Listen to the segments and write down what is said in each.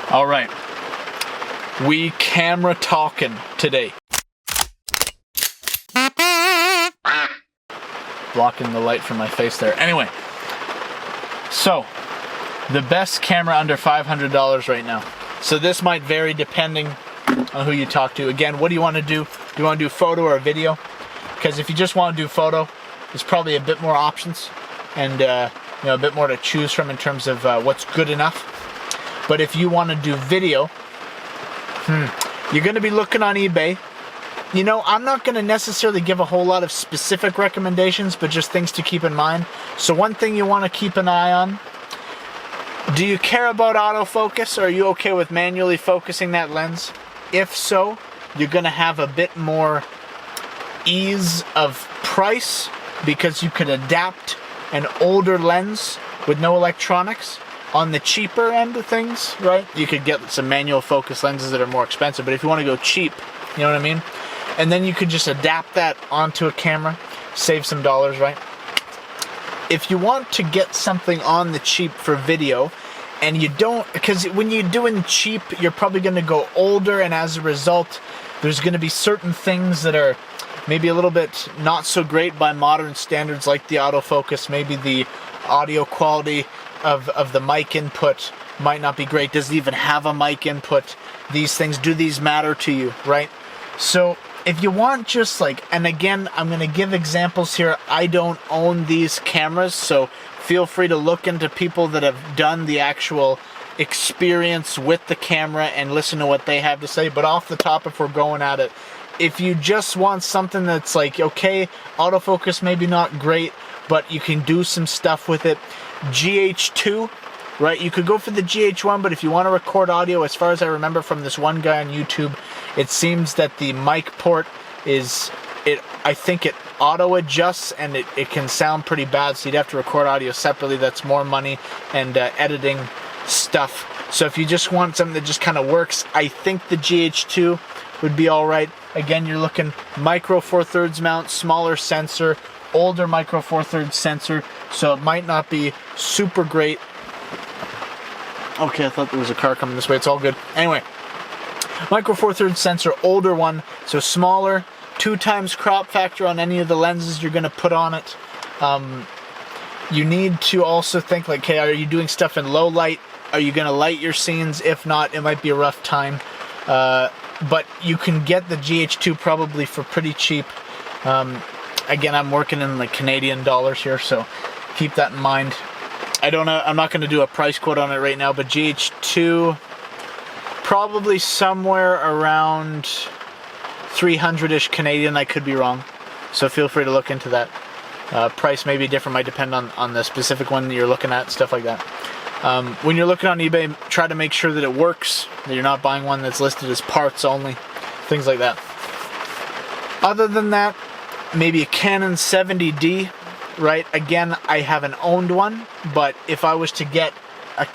All right, we camera talking today. Blocking the light from my face there. Anyway, so the best camera under $500 right now. So this might vary depending on who you talk to. Again, what do you want to do? Do you want to do photo or video? Because if you just want to do photo, there's probably a bit more options and a bit more to choose from in terms of what's good enough. But if you want to do video, you're going to be looking on eBay. You know, I'm not going to necessarily give a whole lot of specific recommendations, but just things to keep in mind. So one thing you want to keep an eye on, do you care about autofocus, or are you okay with manually focusing that lens? If so, you're going to have a bit more ease of price because you could adapt an older lens with no electronics on the cheaper end of things, right? You could get some manual focus lenses that are more expensive, but if you want to go cheap, you know what I mean? And then you could just adapt that onto a camera, save some dollars, right? If you want to get something on the cheap for video, and you don't, because when you're doing cheap, you're probably going to go older, and as a result, there's going to be certain things that are maybe a little bit not so great by modern standards, like the autofocus. Maybe the audio quality of the mic input might not be great. Does it even have a mic input? These things, do these matter to you, right? So if you want just like, and again, I'm going to give examples here. I don't own these cameras, so feel free to look into people that have done the actual experience with the camera and listen to what they have to say. But off the top, if we're going at it, if you just want something that's like, okay, autofocus maybe not great, but you can do some stuff with it, GH2, right? You could go for the GH1, but if you want to record audio, as far as I remember from this one guy on YouTube, it seems that the mic port I think it auto adjusts and it can sound pretty bad, so you'd have to record audio separately. That's more money and editing stuff. So if you just want something that just kind of works, I think the GH2 would be all right. Again, you're looking micro 4/3 mount, smaller sensor, older micro 4/3 sensor, so it might not be super great. Okay, I thought there was a car coming this way. It's all good. Anyway, micro 4/3 sensor, older one, so smaller, 2x crop factor on any of the lenses you're going to put on it. You need to also think like, okay, are you doing stuff in low light? Are you going to light your scenes? If not, it might be a rough time. But you can get the GH2 probably for pretty cheap. Again, I'm working in like Canadian dollars here, so keep that in mind. I don't know, I'm not going to do a price quote on it right now, but GH2 probably somewhere around 300-ish Canadian. I could be wrong, so feel free to look into that. Price may be different, might depend on the specific one that you're looking at, stuff like that. When you're looking on eBay, try to make sure that it works, that you're not buying one that's listed as parts only, things like that. Other than that, maybe a Canon 70D, right? Again, I haven't owned one, but if I was to get a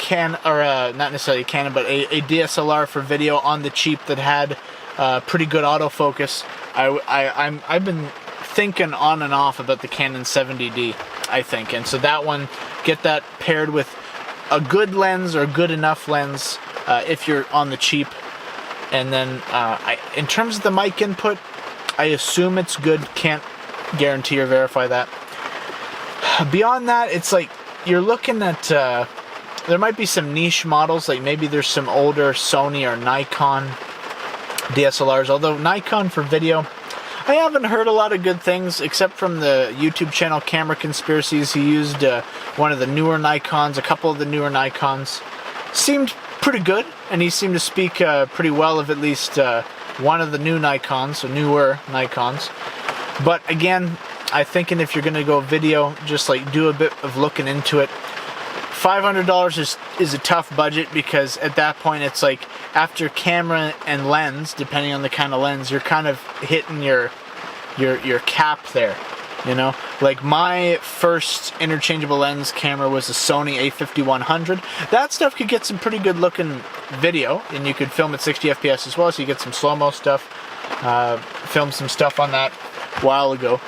not necessarily a Canon, but a DSLR for video on the cheap that had pretty good autofocus, I've been thinking on and off about the Canon 70D, I think. And so that one, get that paired with a good lens or good enough lens if you're on the cheap. And then in terms of the mic input, I assume it's good. Can't guarantee or verify that. Beyond that, it's like you're looking at there might be some niche models, like maybe there's some older Sony or Nikon DSLRs, although Nikon for video, I haven't heard a lot of good things, except from the YouTube channel Camera Conspiracies. He used one of the newer Nikons, a couple of the newer Nikons. Seemed pretty good, and he seemed to speak pretty well of at least one of the new Nikons, or newer Nikons. But again, I'm thinking if you're going to go video, just like do a bit of looking into it. $500 is a tough budget, because at that point it's like after camera and lens, depending on the kind of lens, you're kind of hitting your cap there, you know? Like my first interchangeable lens camera was a Sony a5100. That stuff could get some pretty good looking video, and you could film at 60 FPS as well, so you get some slow-mo stuff. Filmed some stuff on that a while ago.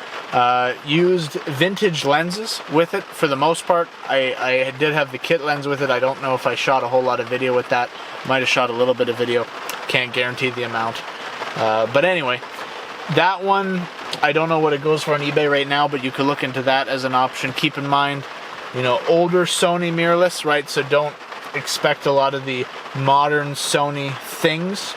Used vintage lenses with it for the most part. I did have the kit lens with it. I don't know if I shot a whole lot of video with that. Might have shot a little bit of video. Can't guarantee the amount. But anyway, that one, I don't know what it goes for on eBay right now, but you could look into that as an option. Keep in mind, you know, older Sony mirrorless, right? So don't expect a lot of the modern Sony things.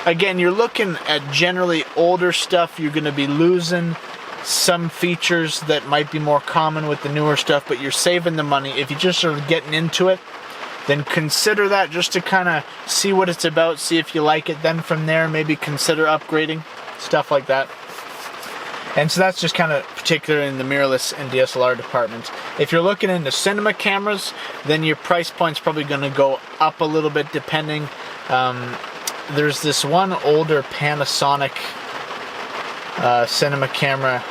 Again, you're looking at generally older stuff. You're going to be losing some features that might be more common with the newer stuff, but you're saving the money. If you just are getting into it, then consider that just to kind of see what it's about, see if you like it. Then from there, maybe consider upgrading, stuff like that. And so that's just kind of particular in the mirrorless and DSLR department. If you're looking into cinema cameras, then your price point's probably going to go up a little bit depending. There's this one older Panasonic cinema camera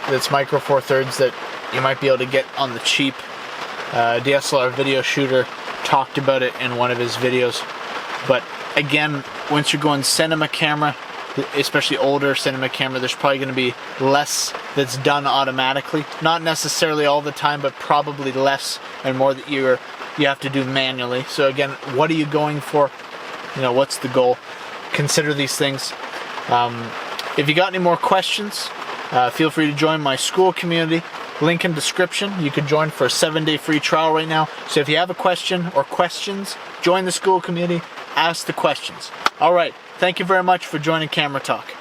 that's micro four thirds that you might be able to get on the cheap. DSLR video shooter talked about it in one of his videos. But again, once you're going cinema camera, especially older cinema camera, there's probably going to be less that's done automatically. Not necessarily all the time, but probably less and more that you have to do manually. So again, what are you going for? You know, what's the goal? Consider these things. If you got any more questions, feel free to join my Skool Community. Link in description. You can join for a 7-day free trial right now. So if you have a question or questions, join the Skool Community. Ask the questions. All right. Thank you very much for joining Camera Talk.